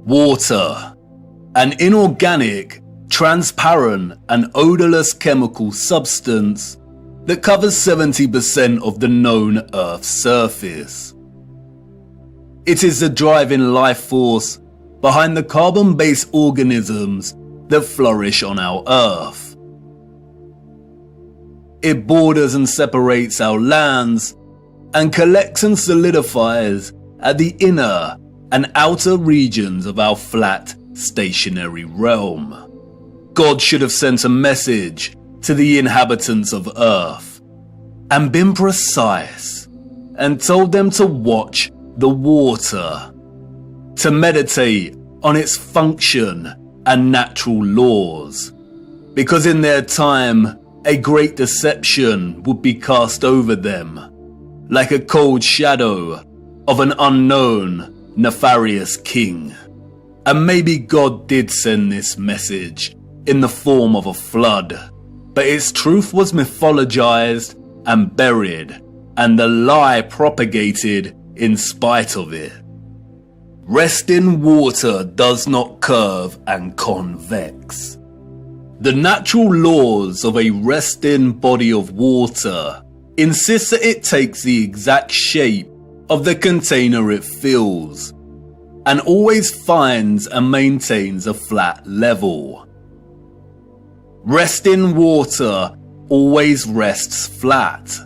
Water, an inorganic, transparent and odorless chemical substance that covers 70% of the known Earth's surface. It is the driving life force behind the carbon-based organisms that flourish on our Earth. It borders and separates our lands and collects and solidifies at the inner and outer regions of our flat, stationary realm. God should have sent a message to the inhabitants of Earth and been precise and told them to watch the water, to meditate on its function and natural laws, because in their time a great deception would be cast over them, like a cold shadow of an unknown, nefarious king. And maybe God did send this message in the form of a flood, but its truth was mythologized and buried, and the lie propagated in spite of it. Resting water does not curve and convex. The natural laws of a resting body of water insist that it takes the exact shape of the container it fills, and always finds and maintains a flat level. Resting water always rests flat.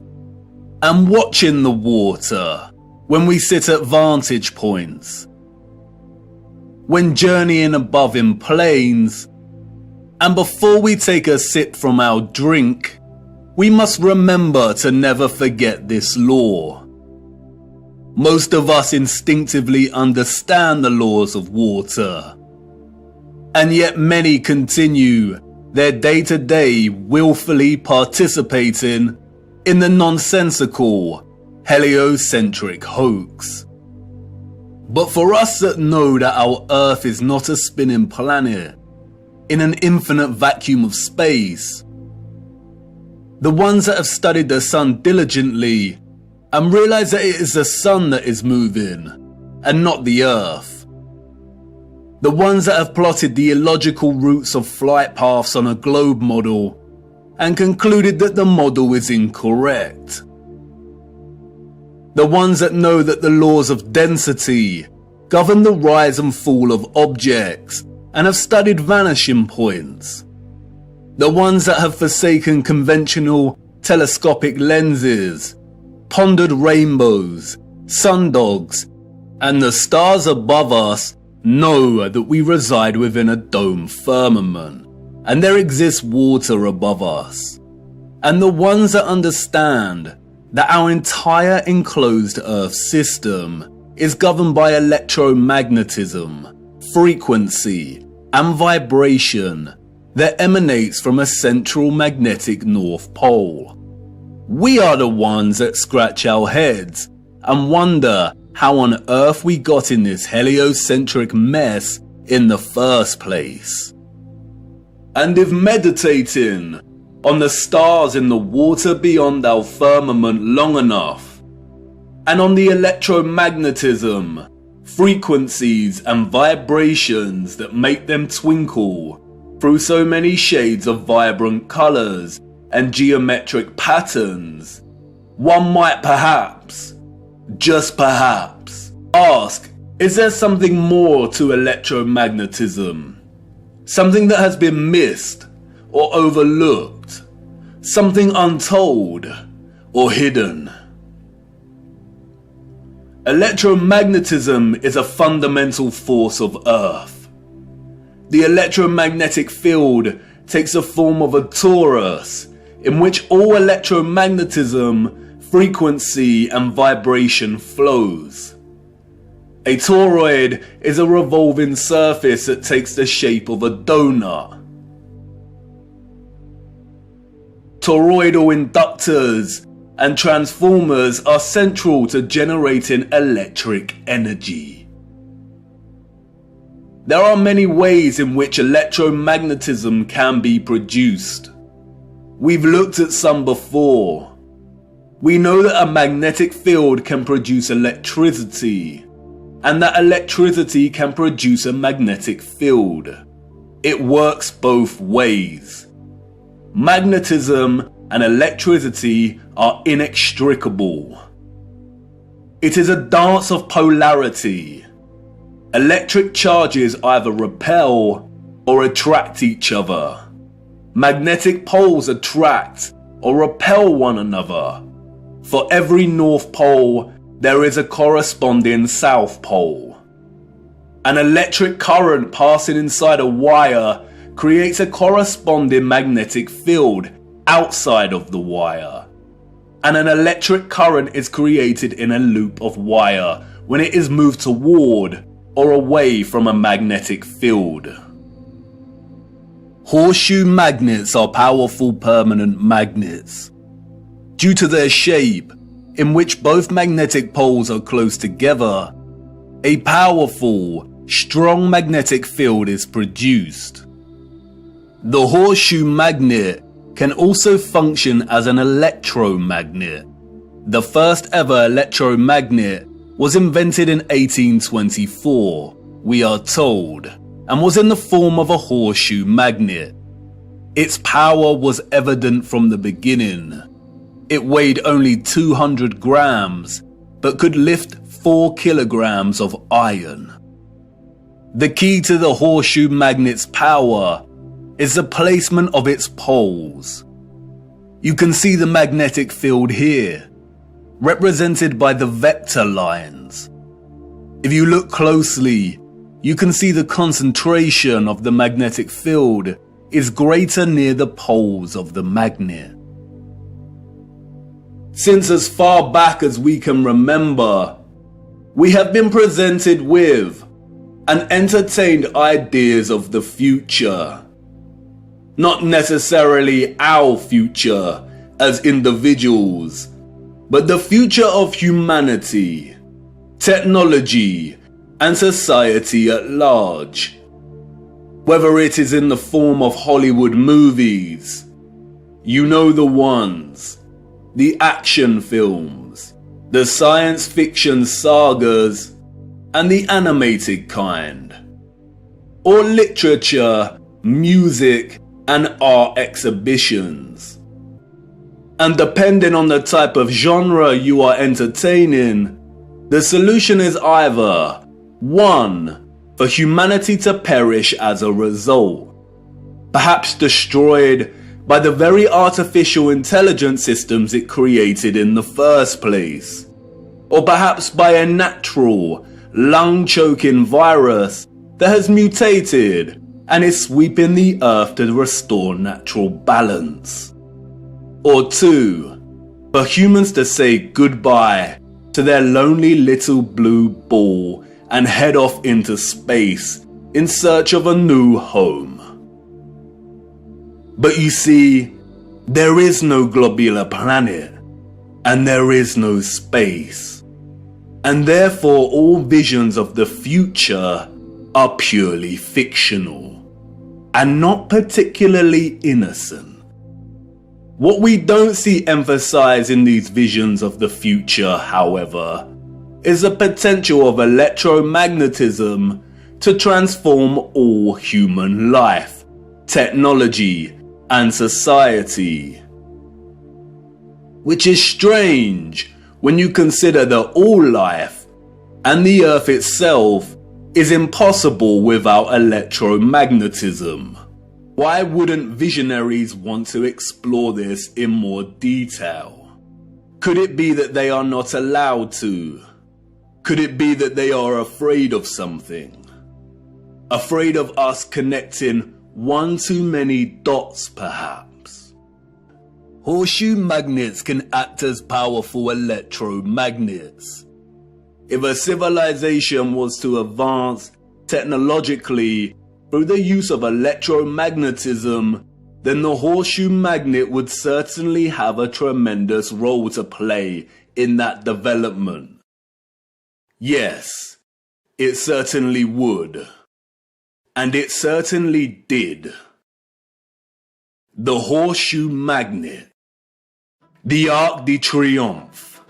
And watching the water when we sit at vantage points, when journeying above in planes, and before we take a sip from our drink, we must remember to never forget this law. Most of us instinctively understand the laws of water, and yet many continue their day-to-day willfully participating in the nonsensical, heliocentric hoax. But for us that know that our Earth is not a spinning planet in an infinite vacuum of space, the ones that have studied the sun diligently and realize that it is the sun that is moving and not the Earth, the ones that have plotted the illogical routes of flight paths on a globe model and concluded that the model is incorrect, the ones that know that the laws of density govern the rise and fall of objects and have studied vanishing points, the ones that have forsaken conventional telescopic lenses, pondered rainbows, sundogs, and the stars above us know that we reside within a dome firmament and there exists water above us, and the ones that understand that our entire enclosed Earth system is governed by electromagnetism, frequency, and vibration that emanates from a central magnetic North Pole. We are the ones that scratch our heads and wonder how on earth we got in this heliocentric mess in the first place. And if meditating on the stars in the water beyond our firmament long enough, and on the electromagnetism, frequencies and vibrations that make them twinkle through so many shades of vibrant colours and geometric patterns, one might perhaps, just perhaps, ask, is there something more to electromagnetism? Something that has been missed or overlooked? Something untold or hidden? Electromagnetism is a fundamental force of Earth. The electromagnetic field takes the form of a torus in which all electromagnetism, frequency and vibration flows. A toroid is a revolving surface that takes the shape of a donut. Toroidal inductors and transformers are central to generating electric energy. There are many ways in which electromagnetism can be produced. We've looked at some before. We know that a magnetic field can produce electricity, and that electricity can produce a magnetic field. It works both ways. Magnetism and electricity are inextricable. It is a dance of polarity. Electric charges either repel or attract each other. Magnetic poles attract or repel one another. For every North Pole, there is a corresponding South Pole. An electric current passing inside a wire creates a corresponding magnetic field outside of the wire. And an electric current is created in a loop of wire when it is moved toward or away from a magnetic field. Horseshoe magnets are powerful permanent magnets. Due to their shape, in which both magnetic poles are close together, a powerful, strong magnetic field is produced. The horseshoe magnet can also function as an electromagnet. The first ever electromagnet was invented in 1824, we are told, and was in the form of a horseshoe magnet. Its power was evident from the beginning. It weighed only 200 grams, but could lift 4 kilograms of iron. The key to the horseshoe magnet's power is the placement of its poles. You can see the magnetic field here, represented by the vector lines. If you look closely, you can see the concentration of the magnetic field is greater near the poles of the magnet. Since as far back as we can remember, we have been presented with and entertained ideas of the future. Not necessarily our future as individuals, but the future of humanity, technology, and society at large. Whether it is in the form of Hollywood movies, you know the ones, the action films, the science fiction sagas, and the animated kind, or literature, music, and art exhibitions. And depending on the type of genre you are entertaining, the solution is either 1. For humanity to perish as a result, perhaps destroyed by the very artificial intelligence systems it created in the first place, or perhaps by a natural, lung-choking virus that has mutated and is sweeping the earth to restore natural balance. Or 2. For humans to say goodbye to their lonely little blue ball and head off into space in search of a new home. But you see, there is no globular planet, and there is no space, and therefore all visions of the future are purely fictional, and not particularly innocent. What we don't see emphasized in these visions of the future, however, is the potential of electromagnetism to transform all human life, technology, and society. Which is strange when you consider that all life, and the earth itself, is impossible without electromagnetism. Why wouldn't visionaries want to explore this in more detail? Could it be that they are not allowed to? Could it be that they are afraid of something? Afraid of us connecting one too many dots, perhaps? Horseshoe magnets can act as powerful electromagnets. If a civilization was to advance technologically through the use of electromagnetism, then the horseshoe magnet would certainly have a tremendous role to play in that development. Yes, it certainly would. And it certainly did. The horseshoe magnet. The Arc de Triomphe.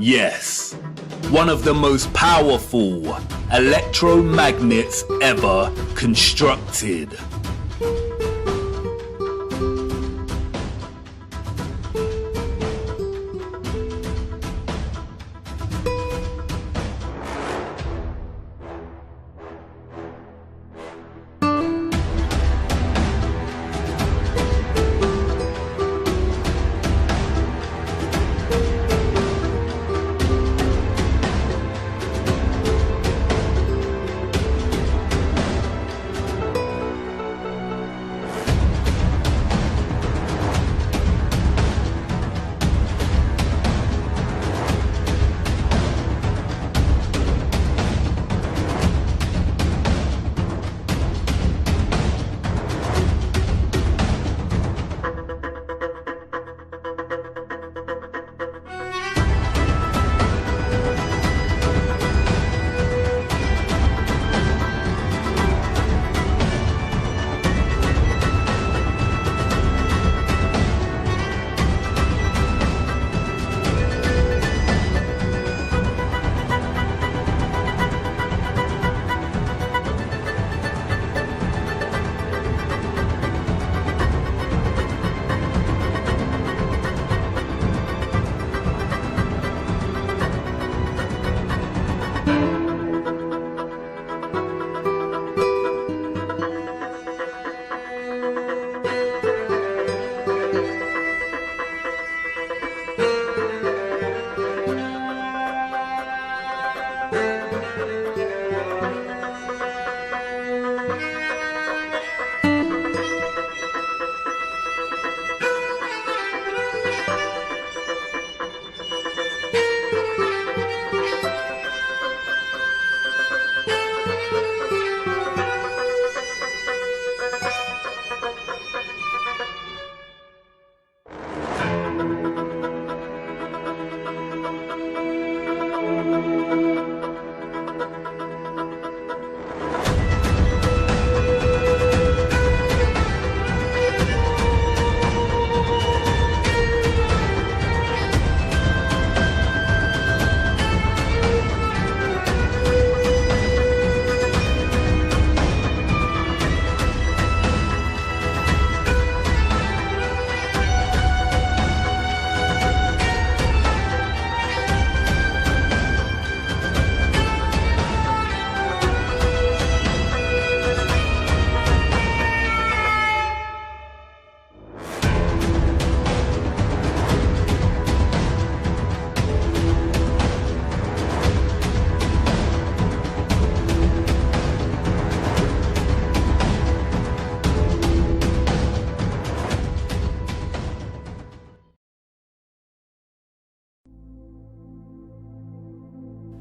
Yes, one of the most powerful electromagnets ever constructed.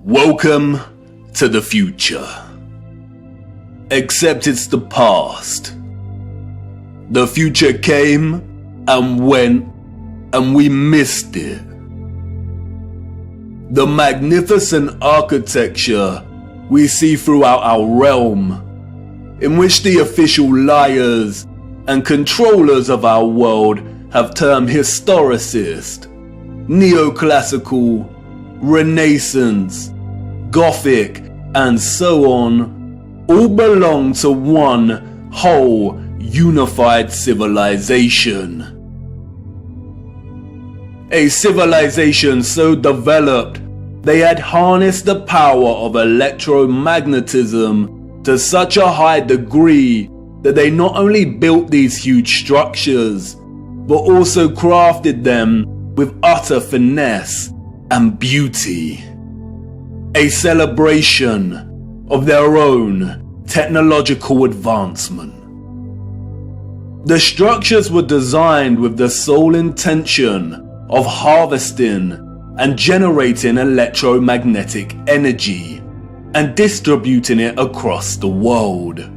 Welcome to the future. Except it's the past. The future came and went, and we missed it. The magnificent architecture we see throughout our realm, in which the official liars and controllers of our world have termed historicist, neoclassical, Renaissance, Gothic, and so on, all belong to one whole unified civilization. A civilization so developed they had harnessed the power of electromagnetism to such a high degree that they not only built these huge structures, but also crafted them with utter finesse and beauty. A celebration of their own technological advancement. The structures were designed with the sole intention of harvesting and generating electromagnetic energy and distributing it across the world.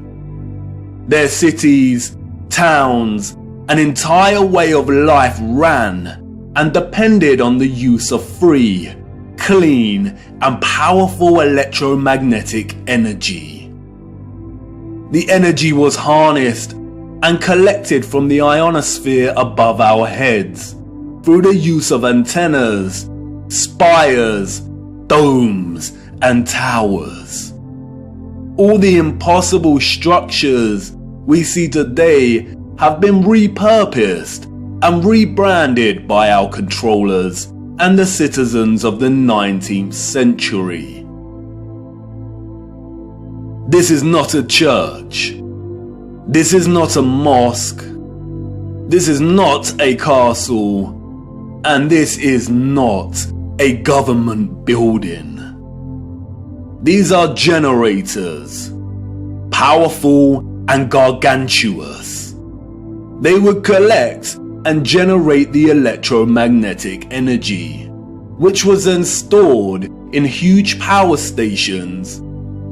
Their cities, towns, an entire way of life ran and depended on the use of free, clean, and powerful electromagnetic energy. The energy was harnessed and collected from the ionosphere above our heads through the use of antennas spires, domes, and towers. All the impossible structures we see today have been repurposed and rebranded by our controllers and the citizens of the 19th century. This is not a church. This is not a mosque. This is not a castle. And this is not a government building. These are generators, powerful and gargantuous. They would collect and generate the electromagnetic energy, which was then stored in huge power stations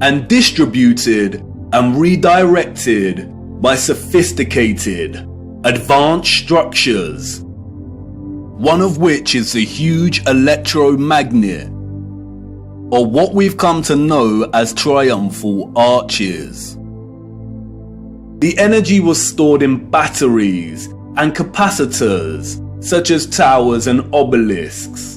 and distributed and redirected by sophisticated, advanced structures, one of which is the huge electromagnet, or what we've come to know as triumphal arches. The energy was stored in batteries and capacitors, such as towers and obelisks.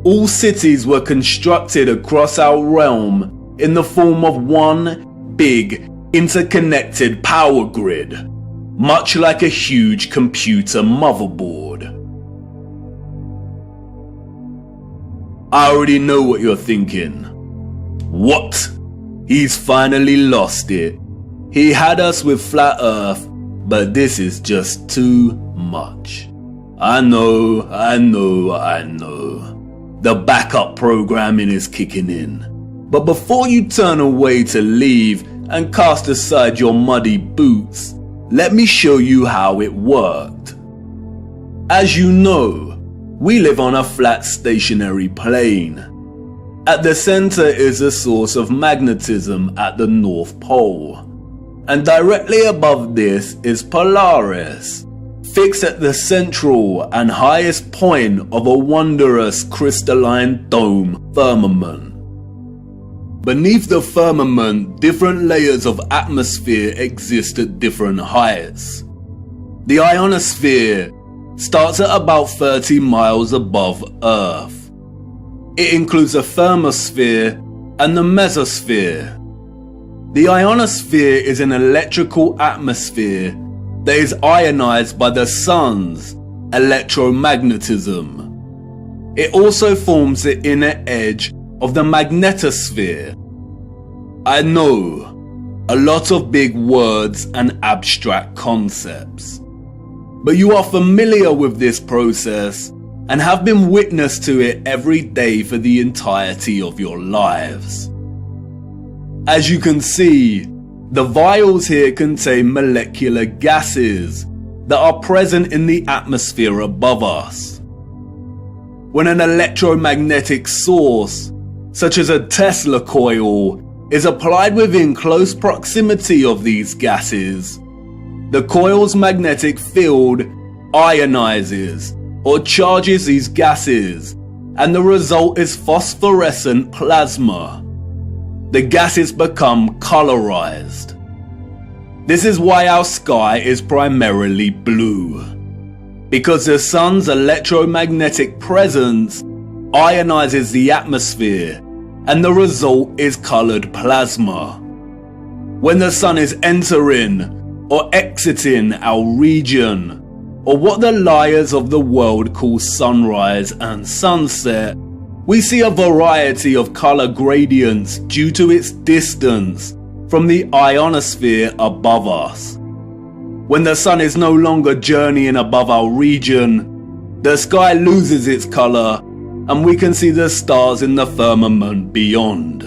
All cities were constructed across our realm in the form of one big, interconnected power grid, much like a huge computer motherboard. I already know what you're thinking. What? He's finally lost it. He had us with flat earth, but this is just too much. I know. The backup programming is kicking in. But before you turn away to leave and cast aside your muddy boots, let me show you how it worked. As you know, we live on a flat stationary plane. At the center is a source of magnetism at the North Pole, and directly above this is Polaris, fixed at the central and highest point of a wondrous crystalline dome firmament. Beneath the firmament, different layers of atmosphere exist at different heights. The ionosphere starts at about 30 miles above Earth. It includes the thermosphere and the mesosphere. The ionosphere is an electrical atmosphere that is ionized by the sun's electromagnetism. It also forms the inner edge of the magnetosphere. I know, a lot of big words and abstract concepts, but you are familiar with this process and have been witness to it every day for the entirety of your lives. As you can see, the vials here contain molecular gases that are present in the atmosphere above us. When an electromagnetic source, such as a Tesla coil, is applied within close proximity of these gases, the coil's magnetic field ionizes or charges these gases, and the result is phosphorescent plasma. The gases become colorized. This is why our sky is primarily blue, because the sun's electromagnetic presence ionizes the atmosphere, and the result is colored plasma. When the sun is entering or exiting our region, or what the liars of the world call sunrise and sunset, we see a variety of color gradients due to its distance from the ionosphere above us. When the sun is no longer journeying above our region, the sky loses its color and we can see the stars in the firmament beyond.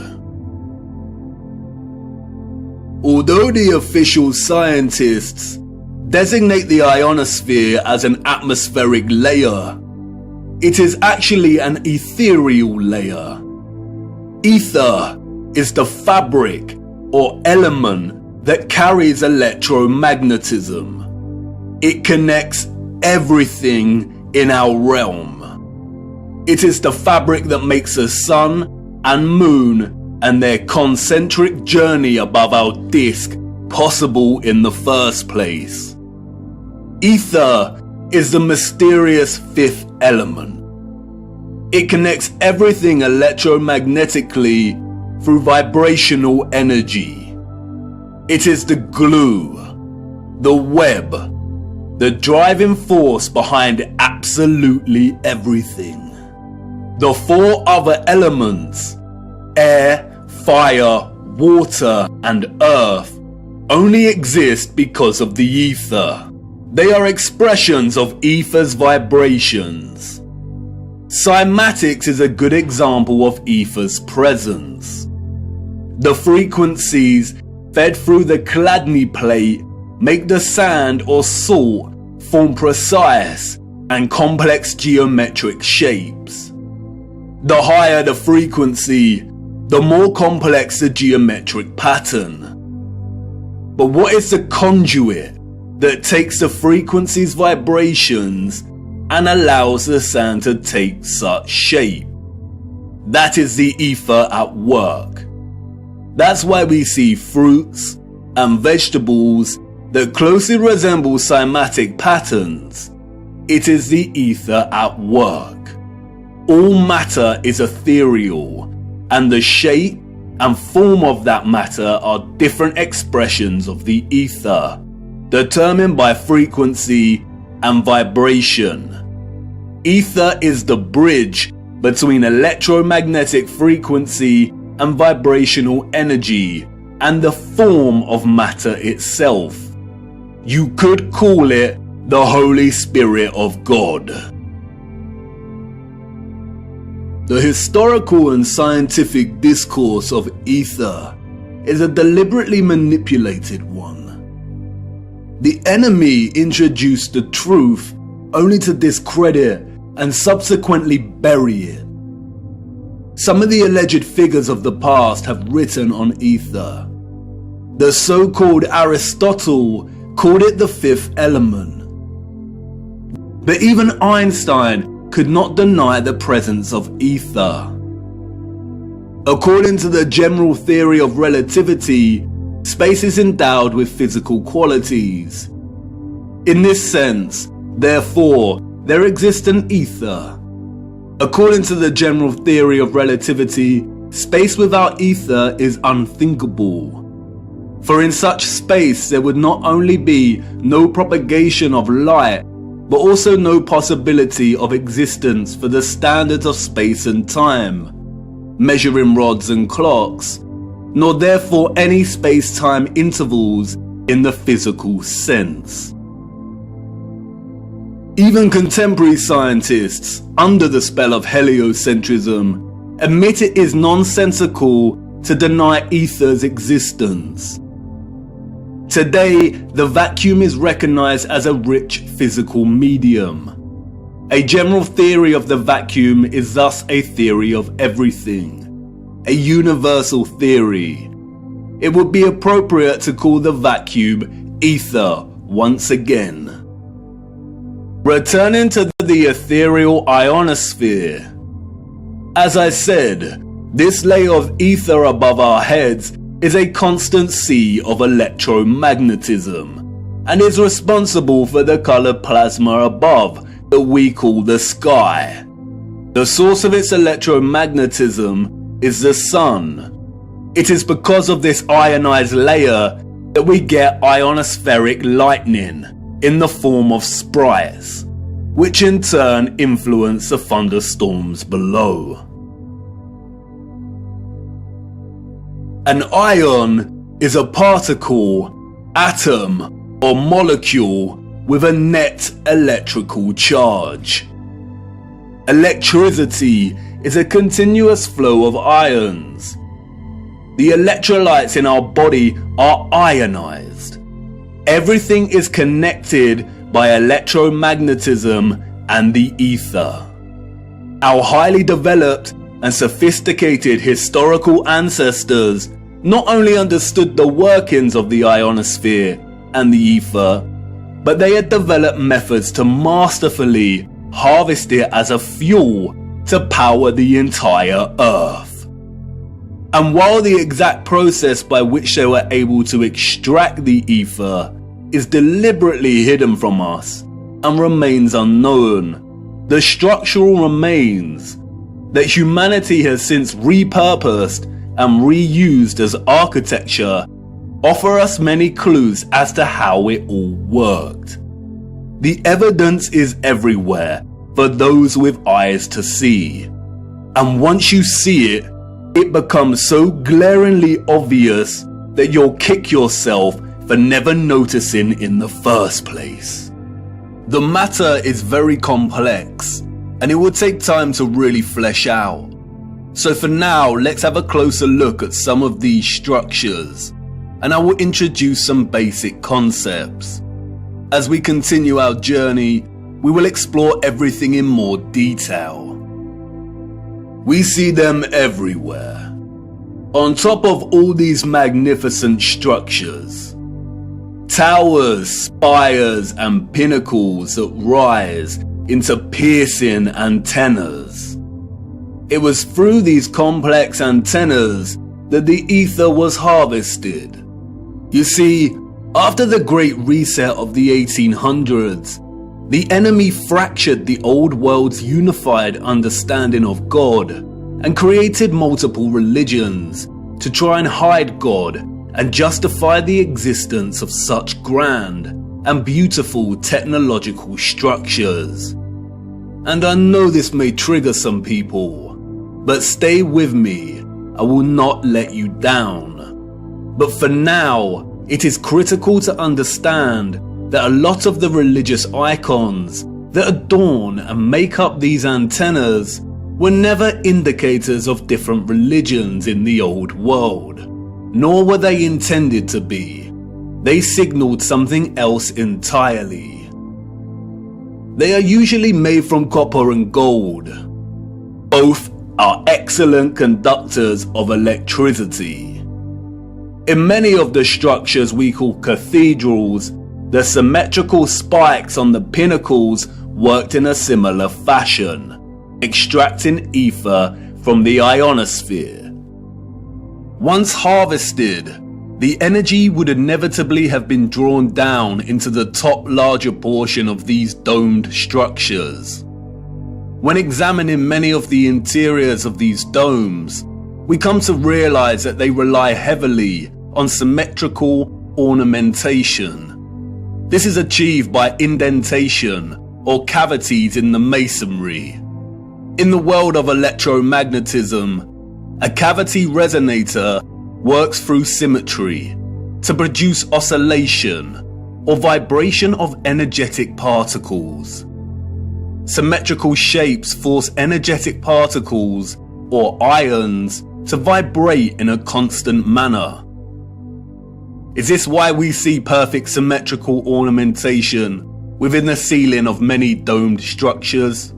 Although the official scientists designate the ionosphere as an atmospheric layer, it is actually an ethereal layer. Ether is the fabric or element that carries electromagnetism. It connects everything in our realm. It is the fabric that makes the sun and moon and their concentric journey above our disk possible in the first place. Ether is the mysterious fifth element. It connects everything electromagnetically through vibrational energy. It is the glue, the web, the driving force behind absolutely everything. The four other elements, air, fire, water, and earth, only exist because of the ether. They are expressions of ether's vibrations. Cymatics is a good example of ether's presence. The frequencies fed through the Chladni plate make the sand or salt form precise and complex geometric shapes. The higher the frequency, the more complex the geometric pattern. But what is the conduit that takes the frequency's vibrations and allows the sand to take such shape? That is the ether at work. That's why we see fruits and vegetables that closely resemble cymatic patterns. It is the ether at work. All matter is ethereal, and the shape and form of that matter are different expressions of the ether, determined by frequency and vibration. Ether is the bridge between electromagnetic frequency and vibrational energy and the form of matter itself. You could call it the Holy Spirit of God. The historical and scientific discourse of ether is a deliberately manipulated one. The enemy introduced the truth only to discredit and subsequently bury it. Some of the alleged figures of the past have written on ether. The so-called Aristotle called it the fifth element. But even Einstein could not deny the presence of ether. According to the general theory of relativity, space is endowed with physical qualities. In this sense, therefore, there exists an ether. According to the general theory of relativity, space without ether is unthinkable. For in such space there would not only be no propagation of light, but also no possibility of existence for the standards of space and time, measuring rods and clocks, nor therefore any space-time intervals in the physical sense. Even contemporary scientists, under the spell of heliocentrism, admit it is nonsensical to deny ether's existence. Today, the vacuum is recognized as a rich physical medium. A general theory of the vacuum is thus a theory of everything, a universal theory. It would be appropriate to call the vacuum ether once again. Returning to the ethereal ionosphere. As I said, this layer of ether above our heads is a constant sea of electromagnetism and is responsible for the colored plasma above that we call the sky. The source of its electromagnetism is the sun. It is because of this ionized layer that we get ionospheric lightning in the form of sprites, which in turn influence the thunderstorms below. An ion is a particle, atom, or molecule with a net electrical charge. Electricity is a continuous flow of ions. The electrolytes in our body are ionized. Everything is connected by electromagnetism and the ether. Our highly developed and sophisticated historical ancestors not only understood the workings of the ionosphere and the ether, but they had developed methods to masterfully harvest it as a fuel to power the entire Earth. And while the exact process by which they were able to extract the ether is deliberately hidden from us and remains unknown, the structural remains that humanity has since repurposed and reused as architecture offer us many clues as to how it all worked. The evidence is everywhere for those with eyes to see. And once you see it, it becomes so glaringly obvious that you'll kick yourself for never noticing in the first place. The matter is very complex, and it will take time to really flesh out. So for now, let's have a closer look at some of these structures, and I will introduce some basic concepts. As we continue our journey, we will explore everything in more detail. We see them everywhere. On top of all these magnificent structures, towers, spires, and pinnacles that rise into piercing antennas. It was through these complex antennas that the ether was harvested. You see, after the Great Reset of the 1800s, the enemy fractured the old world's unified understanding of God and created multiple religions to try and hide God and justify the existence of such grand and beautiful technological structures. And I know this may trigger some people, but stay with me, I will not let you down. But for now, it is critical to understand that a lot of the religious icons that adorn and make up these antennas were never indicators of different religions in the old world, nor were they intended to be. They signaled something else entirely. They are usually made from copper and gold. Both are excellent conductors of electricity. In many of the structures we call cathedrals, the symmetrical spikes on the pinnacles worked in a similar fashion, extracting ether from the ionosphere. Once harvested, the energy would inevitably have been drawn down into the top larger portion of these domed structures. When examining many of the interiors of these domes, we come to realize that they rely heavily on symmetrical ornamentation. This is achieved by indentation or cavities in the masonry. In the world of electromagnetism, a cavity resonator works through symmetry to produce oscillation or vibration of energetic particles. Symmetrical shapes force energetic particles or ions to vibrate in a constant manner. Is this why we see perfect symmetrical ornamentation within the ceiling of many domed structures?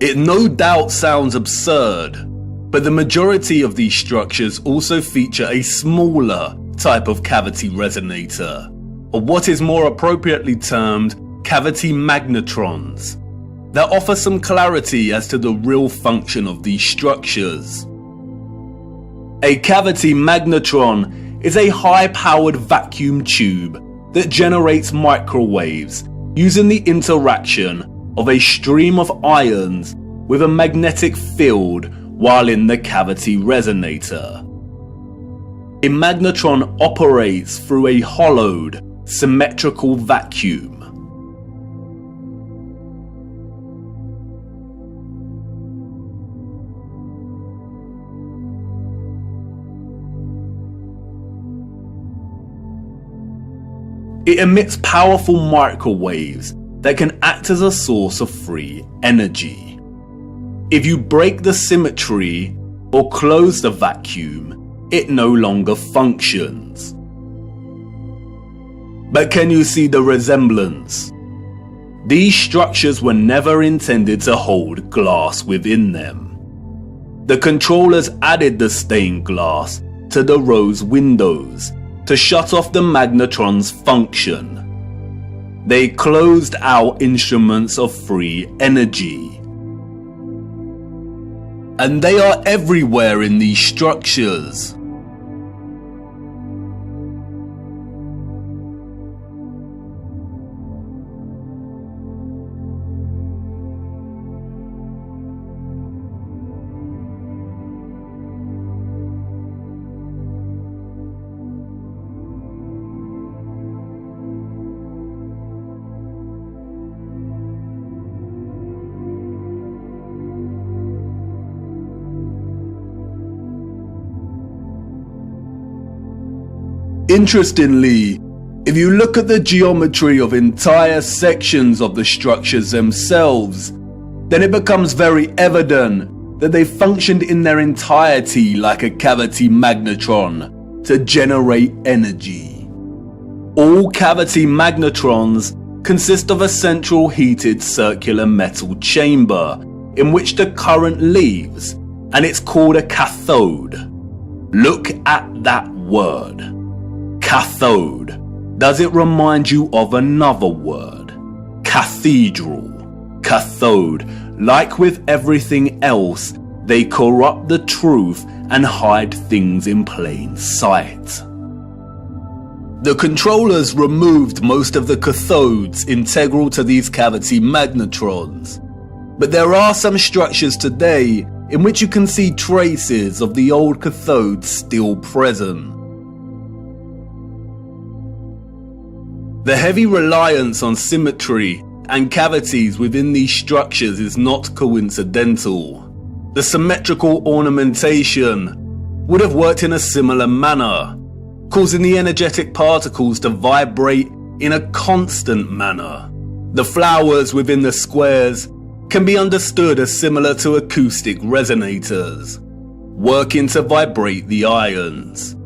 It no doubt sounds absurd, but the majority of these structures also feature a smaller type of cavity resonator, or what is more appropriately termed cavity magnetrons, that offer some clarity as to the real function of these structures. A cavity magnetron is a high-powered vacuum tube that generates microwaves using the interaction of a stream of ions with a magnetic field while in the cavity resonator. A magnetron operates through a hollowed, symmetrical vacuum. It emits powerful microwaves that can act as a source of free energy. If you break the symmetry or close the vacuum, it no longer functions. But can you see the resemblance? These structures were never intended to hold glass within them. The controllers added the stained glass to the rose windows to shut off the magnetron's function. They closed out instruments of free energy. and they are everywhere in these structures. Interestingly, if you look at the geometry of entire sections of the structures themselves, then it becomes very evident that they functioned in their entirety like a cavity magnetron to generate energy. All cavity magnetrons consist of a central heated circular metal chamber in which the current leaves, and it's called a cathode. Look at that word. Cathode. Does it remind you of another word? Cathedral. Cathode. Like with everything else, they corrupt the truth and hide things in plain sight. The controllers removed most of the cathodes integral to these cavity magnetrons, but there are some structures today in which you can see traces of the old cathodes still present. The heavy reliance on symmetry and cavities within these structures is not coincidental. The symmetrical ornamentation would have worked in a similar manner, causing the energetic particles to vibrate in a constant manner. The flowers within the squares can be understood as similar to acoustic resonators, working to vibrate the ions.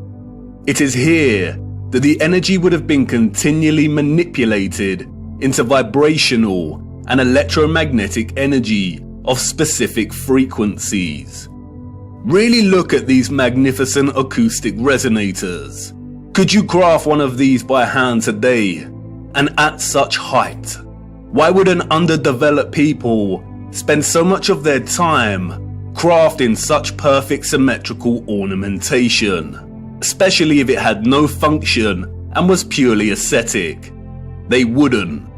It is here that the energy would have been continually manipulated into vibrational and electromagnetic energy of specific frequencies. Really look at these magnificent acoustic resonators. Could you craft one of these by hand today, and at such height? Why would an underdeveloped people spend so much of their time crafting such perfect symmetrical ornamentation? Especially if it had no function and was purely aesthetic. They wouldn't.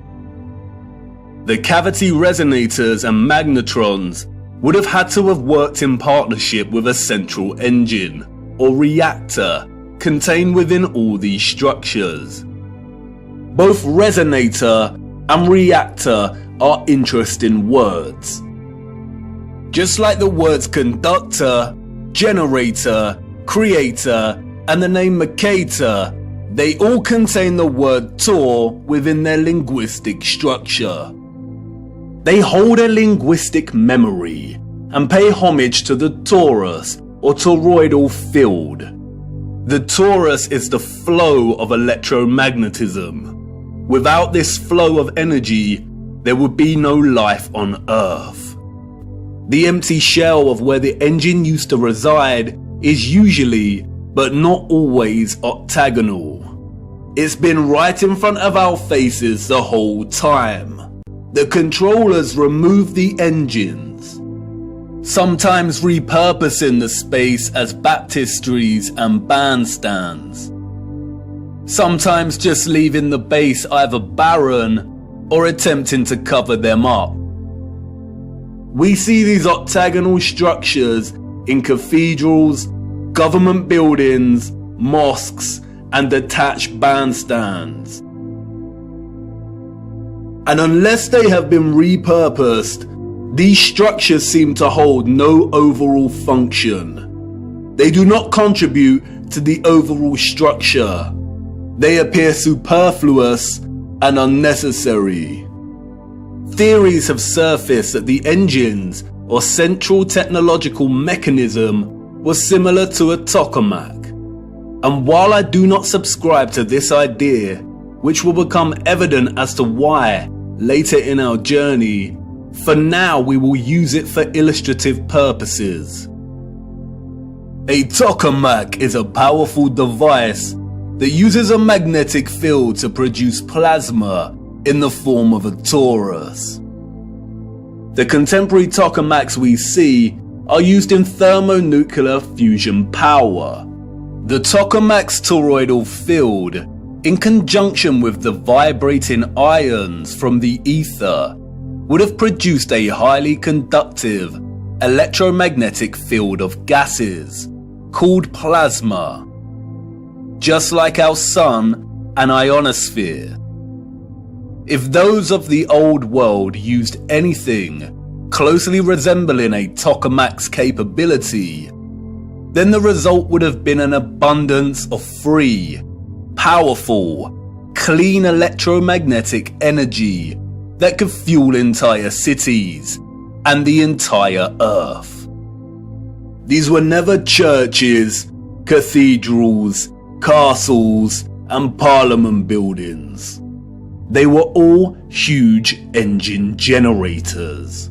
The cavity resonators and magnetrons would have had to have worked in partnership with a central engine or reactor contained within all these structures. Both resonator and reactor are interesting words. Just like the words conductor, generator, creator, and the name Mercator, they all contain the word tor within their linguistic structure. They hold a linguistic memory and pay homage to the torus or toroidal field. The torus is the flow of electromagnetism. Without this flow of energy, there would be no life on Earth. The empty shell of where the engine used to reside is usually, but not always, octagonal. It's been right in front of our faces the whole time. The controllers remove the engines, sometimes repurposing the space as baptistries and bandstands, sometimes just leaving the base either barren or attempting to cover them up. We see these octagonal structures in cathedrals, government buildings, mosques, and detached bandstands. And unless they have been repurposed, these structures seem to hold no overall function. They do not contribute to the overall structure. They appear superfluous and unnecessary. Theories have surfaced that the engines or central technological mechanism was similar to a tokamak. And while I do not subscribe to this idea, which will become evident as to why later in our journey, for now we will use it for illustrative purposes. A tokamak is a powerful device that uses a magnetic field to produce plasma in the form of a torus. The contemporary tokamaks we see are used in thermonuclear fusion power. The tokamak's toroidal field, in conjunction with the vibrating ions from the ether, would have produced a highly conductive electromagnetic field of gases called plasma, just like our sun and ionosphere. If those of the old world used anything closely resembling a tokamak's capability, then the result would have been an abundance of free, powerful, clean electromagnetic energy that could fuel entire cities and the entire earth. These were never churches, cathedrals, castles, and parliament buildings. They were all huge engine generators.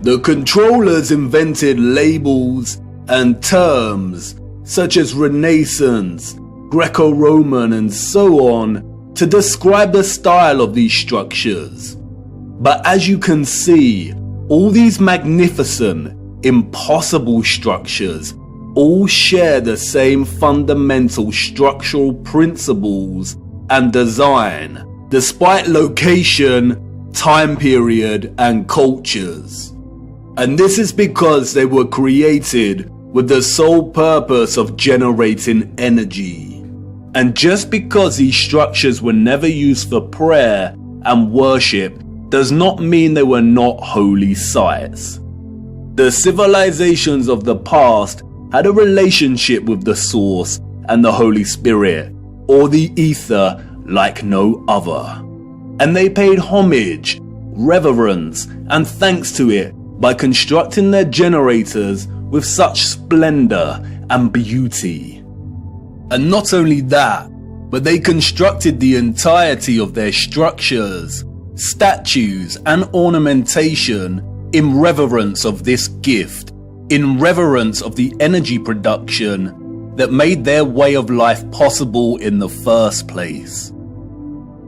The controllers invented labels and terms such as Renaissance, Greco-Roman, and so on to describe the style of these structures. But as you can see, all these magnificent, impossible structures all share the same fundamental structural principles and design, despite location, time period, and cultures. And this is because they were created with the sole purpose of generating energy. And just because these structures were never used for prayer and worship does not mean they were not holy sites. The civilizations of the past had a relationship with the Source and the Holy Spirit, or the ether, like no other. And they paid homage, reverence, and thanks to it by constructing their generators with such splendor and beauty. And not only that, but they constructed the entirety of their structures, statues, and ornamentation in reverence of this gift, in reverence of the energy production that made their way of life possible in the first place.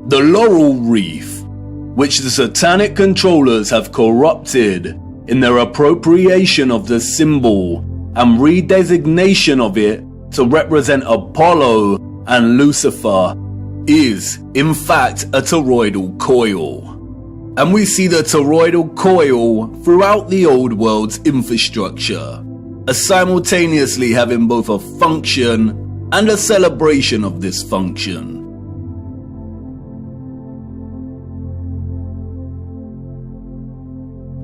The laurel wreath, which the satanic controllers have corrupted in their appropriation of the symbol and redesignation of it to represent Apollo and Lucifer, is in fact a toroidal coil. And we see the toroidal coil throughout the old world's infrastructure, as simultaneously having both a function and a celebration of this function.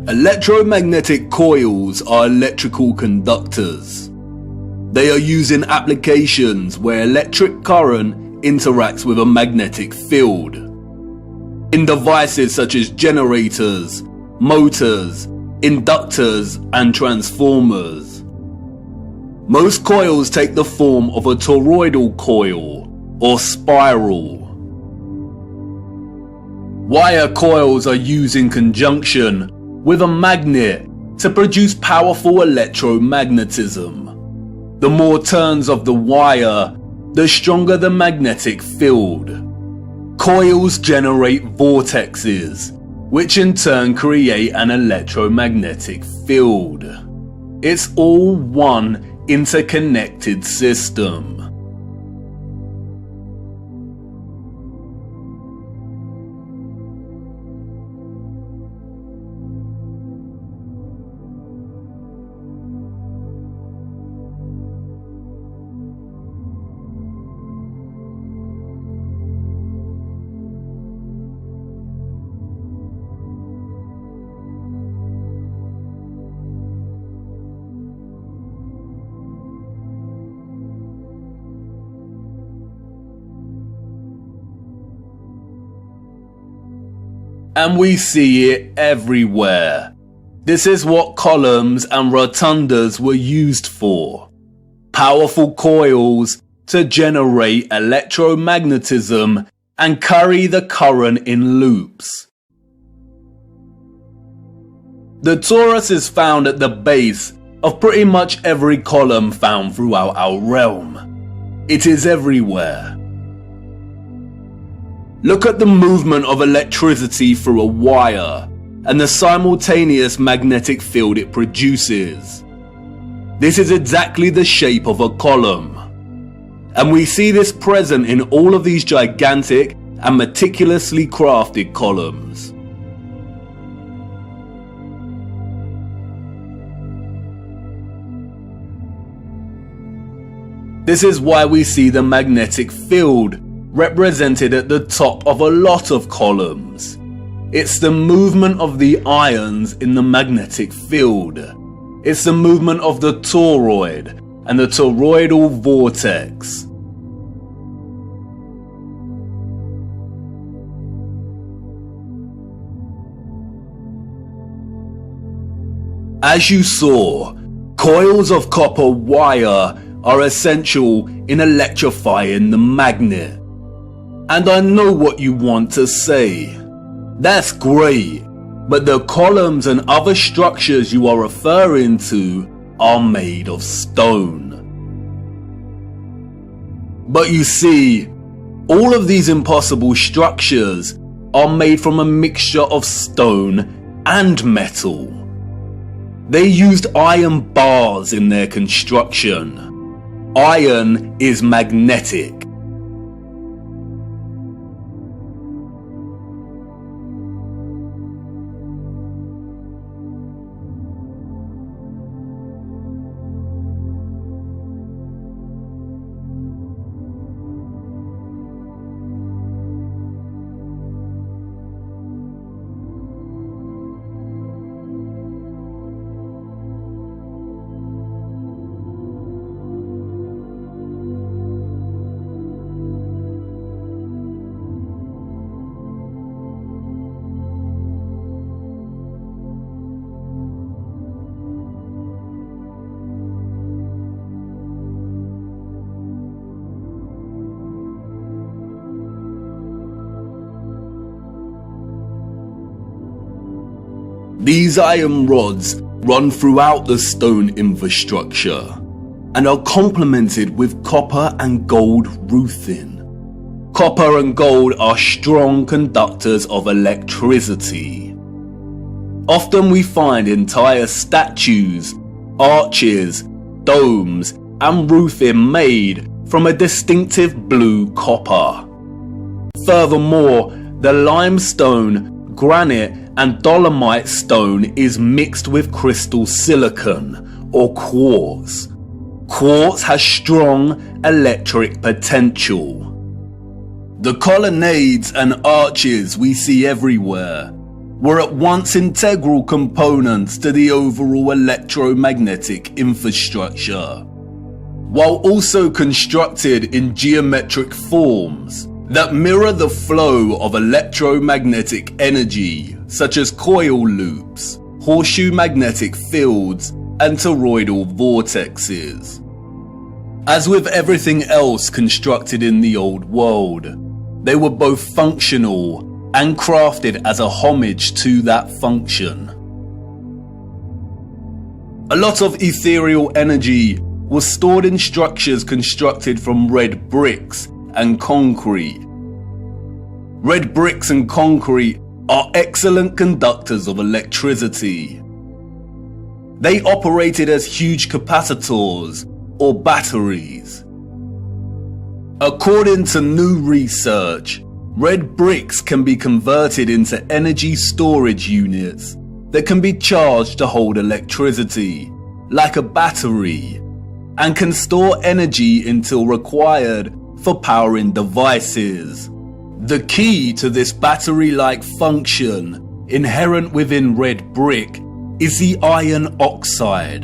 Electromagnetic coils are electrical conductors. They are used in applications where electric current interacts with a magnetic field. In devices such as generators, motors, inductors, and transformers. Most coils take the form of a toroidal coil or spiral. Wire coils are used in conjunction with a magnet to produce powerful electromagnetism. The more turns of the wire, the stronger the magnetic field. Coils generate vortexes, which in turn create an electromagnetic field. It's all one interconnected system. And we see it everywhere. This is what columns and rotundas were used for. Powerful coils to generate electromagnetism and carry the current in loops. The torus is found at the base of pretty much every column found throughout our realm. It is everywhere. Look at the movement of electricity through a wire and the simultaneous magnetic field it produces. This is exactly the shape of a column. And we see this present in all of these gigantic and meticulously crafted columns. This is why we see the magnetic field represented at the top of a lot of columns. It's the movement of the ions in the magnetic field. It's the movement of the toroid and the toroidal vortex. As you saw, coils of copper wire are essential in electrifying the magnet. And I know what you want to say. That's great, but the columns and other structures you are referring to are made of stone. But you see, all of these impossible structures are made from a mixture of stone and metal. They used iron bars in their construction. Iron is magnetic. These iron rods run throughout the stone infrastructure and are complemented with copper and gold roofing. Copper and gold are strong conductors of electricity. Often we find entire statues, arches, domes, and roofing made from a distinctive blue copper. Furthermore, the limestone, granite, and dolomite stone is mixed with crystal silicon or quartz. Quartz has strong electric potential. The colonnades and arches we see everywhere were at once integral components to the overall electromagnetic infrastructure, while also constructed in geometric forms that mirror the flow of electromagnetic energy, such as coil loops, horseshoe magnetic fields, and toroidal vortexes. As with everything else constructed in the old world, they were both functional and crafted as a homage to that function. A lot of ethereal energy was stored in structures constructed from red bricks and concrete. Red bricks and concrete are excellent conductors of electricity. They operated as huge capacitors or batteries. According to new research, red bricks can be converted into energy storage units that can be charged to hold electricity, like a battery, and can store energy until required for powering devices. The key to this battery-like function inherent within red brick is the iron oxide.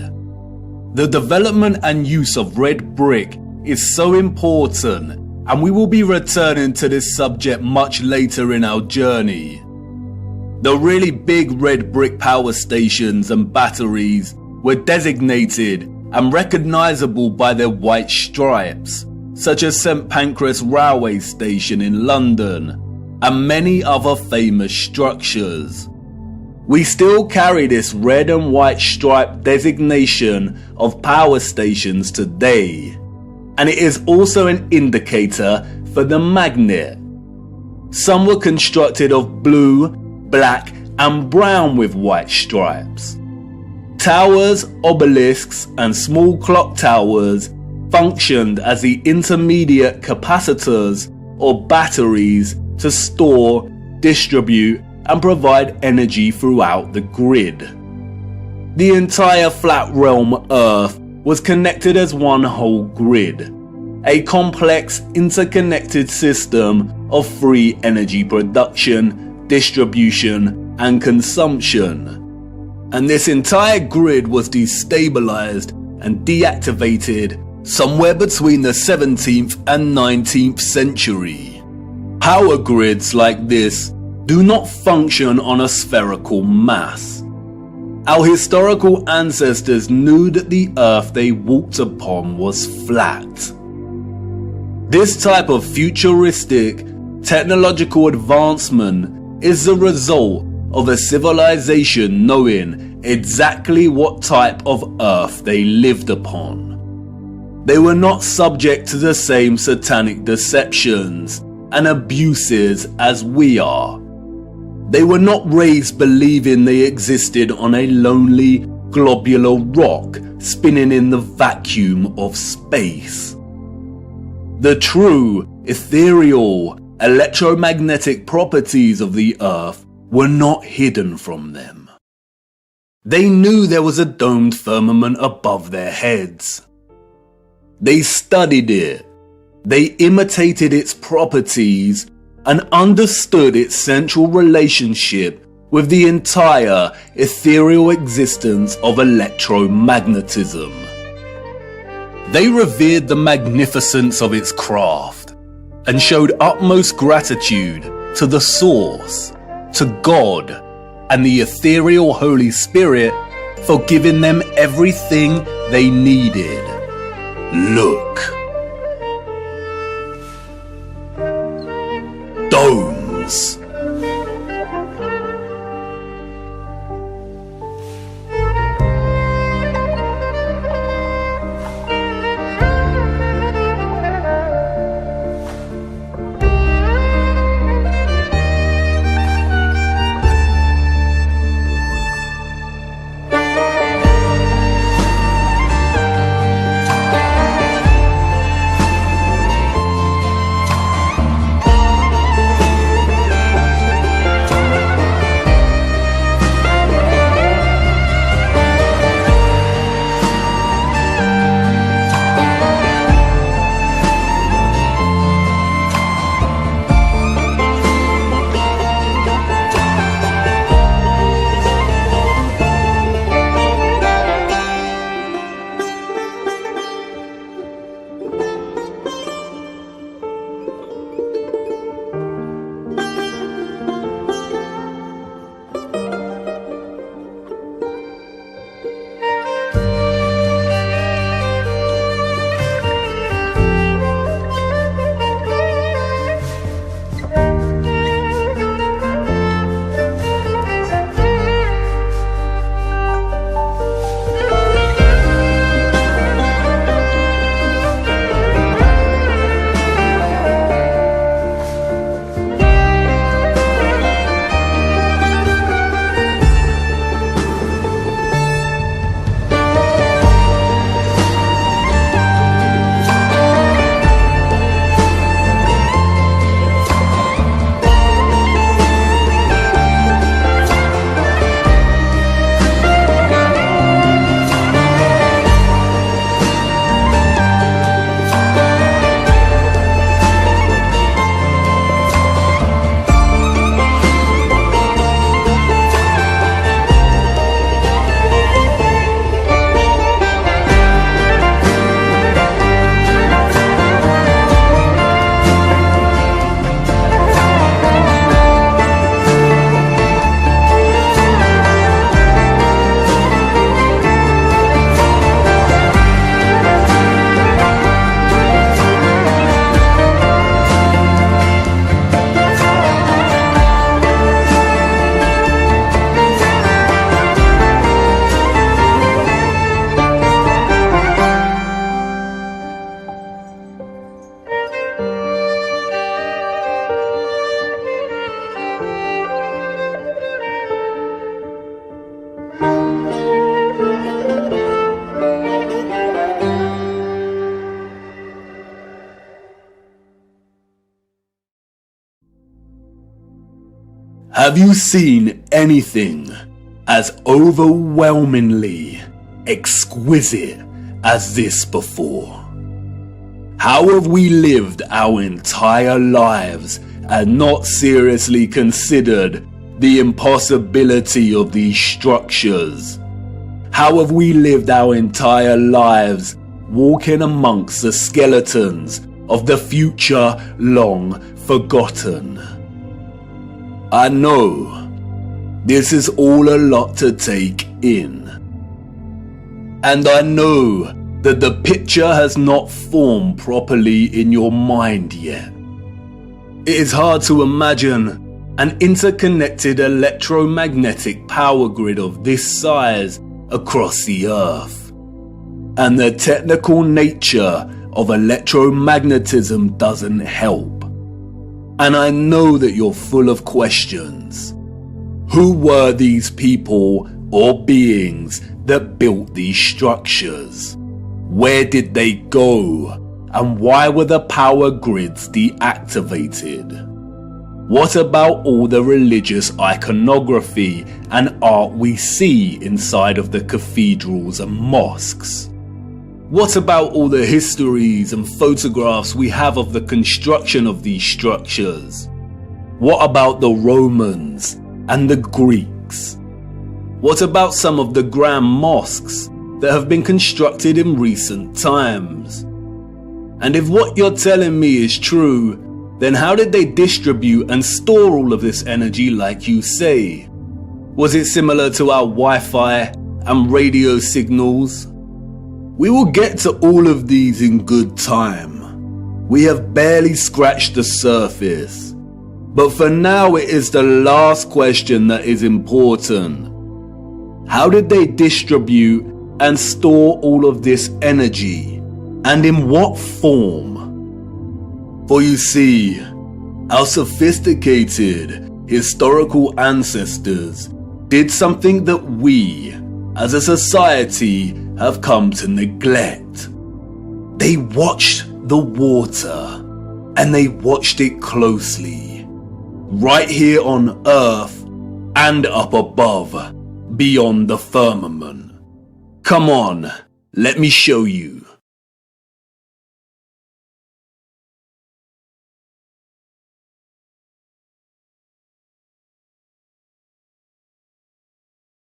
The development and use of red brick is so important, and we will be returning to this subject much later in our journey. The really big red brick power stations and batteries were designated and recognizable by their white stripes, such as St Pancras Railway Station in London, and many other famous structures. We still carry this red and white stripe designation of power stations today, and it is also an indicator for the magnet. Some were constructed of blue, black, and brown with white stripes. Towers, obelisks, and small clock towers functioned as the intermediate capacitors or batteries to store, distribute, and provide energy throughout the grid. The entire flat realm Earth was connected as one whole grid, a complex interconnected system of free energy production, distribution, and consumption. And this entire grid was destabilized and deactivated somewhere between the 17th and 19th century. Power grids like this do not function on a spherical mass. Our historical ancestors knew that the earth they walked upon was flat. This type of futuristic technological advancement is the result of a civilization knowing exactly what type of earth they lived upon. They were not subject to the same satanic deceptions and abuses as we are. They were not raised believing they existed on a lonely, globular rock spinning in the vacuum of space. The true, ethereal, electromagnetic properties of the earth were not hidden from them. They knew there was a domed firmament above their heads. They studied it. They imitated its properties and understood its central relationship with the entire ethereal existence of electromagnetism. They revered the magnificence of its craft and showed utmost gratitude to the source, to God, and the ethereal Holy Spirit for giving them everything they needed. Look. Domes. Have you seen anything as overwhelmingly exquisite as this before? How have we lived our entire lives and not seriously considered the impossibility of these structures? How have we lived our entire lives walking amongst the skeletons of the future long forgotten? I know this is all a lot to take in, and I know that the picture has not formed properly in your mind yet. It is hard to imagine an interconnected electromagnetic power grid of this size across the Earth, and the technical nature of electromagnetism doesn't help. And I know that you're full of questions. Who were these people or beings that built these structures? Where did they go? And why were the power grids deactivated? What about all the religious iconography and art we see inside of the cathedrals and mosques? What about all the histories and photographs we have of the construction of these structures? What about the Romans and the Greeks? What about some of the grand mosques that have been constructed in recent times? And if what you're telling me is true, then how did they distribute and store all of this energy like you say? Was it similar to our Wi-Fi and radio signals? We will get to all of these in good time. We have barely scratched the surface. But for now, it is the last question that is important. How did they distribute and store all of this energy? And in what form? For you see, our sophisticated historical ancestors did something that we, as a society, have come to neglect. They watched the water, and they watched it closely, right here on Earth and up above, beyond the firmament. Come on, let me show you.